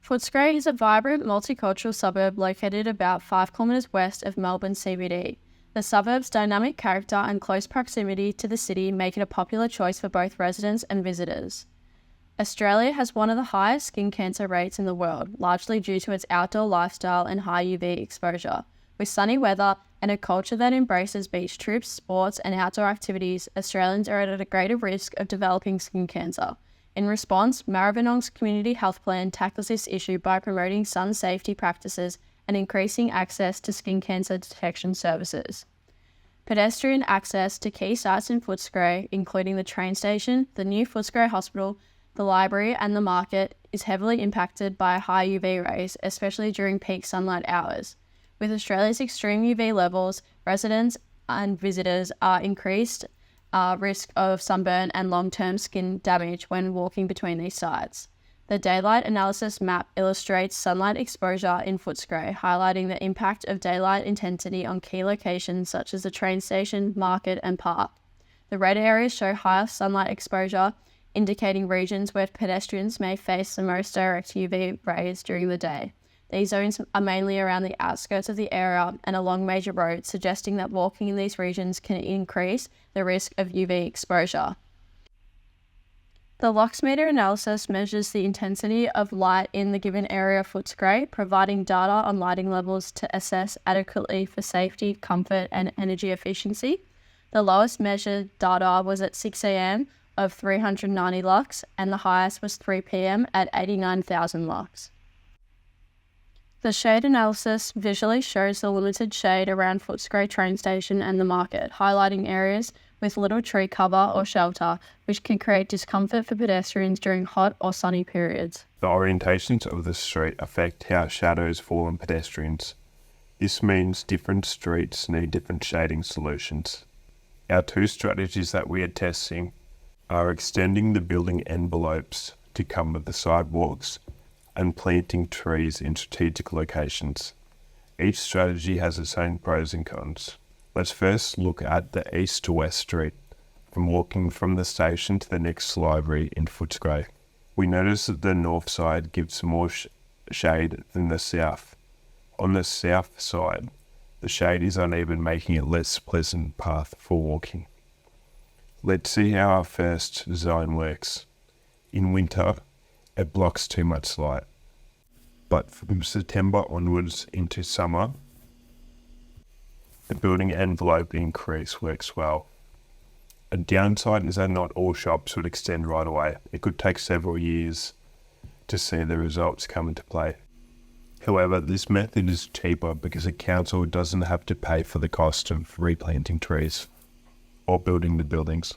Footscray is a vibrant multicultural suburb located about 5 kilometres west of Melbourne CBD. The suburb's dynamic character and close proximity to the city make it a popular choice for both residents and visitors. Australia has one of the highest skin cancer rates in the world, largely due to its outdoor lifestyle and high UV exposure. With sunny weather and a culture that embraces beach trips, sports, and outdoor activities, Australians are at a greater risk of developing skin cancer. In response, Maribyrnong's community health plan tackles this issue by promoting sun safety practices and increasing access to skin cancer detection services. Pedestrian access to key sites in Footscray, including the train station, the new Footscray Hospital, the library, and the market, is heavily impacted by high UV rays, especially during peak sunlight hours. With Australia's extreme UV levels, residents and visitors are increased risk of sunburn and long-term skin damage when walking between these sites. The daylight analysis map illustrates sunlight exposure in Footscray, highlighting the impact of daylight intensity on key locations such as the train station, market, and park. The red areas show higher sunlight exposure, indicating regions where pedestrians may face the most direct UV rays during the day. These zones are mainly around the outskirts of the area and along major roads, suggesting that walking in these regions can increase the risk of UV exposure. The Lux meter analysis measures the intensity of light in the given area of Footscray, providing data on lighting levels to assess adequately for safety, comfort, and energy efficiency. The lowest measured data was at 6 a.m. of 390 lux, and the highest was 3 p.m. at 89,000 lux. The shade analysis visually shows the limited shade around Footscray train station and the market, highlighting areas with little tree cover or shelter, which can create discomfort for pedestrians during hot or sunny periods. The orientations of the street affect how shadows fall on pedestrians. This means different streets need different shading solutions. Our two strategies that we are testing are extending the building envelopes to cover the sidewalks and planting trees in strategic locations. Each strategy has its own pros and cons. Let's first look at the east to west street, from walking from the station to the next library in Footscray. We notice that the north side gives more shade than the south. On the south side, the shade is uneven, making it less pleasant path for walking. Let's see how our first zone works. In winter, it blocks too much light. But from September onwards into summer, the building envelope increase works well. A downside is that not all shops would extend right away. It could take several years to see the results come into play. However, this method is cheaper because a council doesn't have to pay for the cost of replanting trees or building the buildings.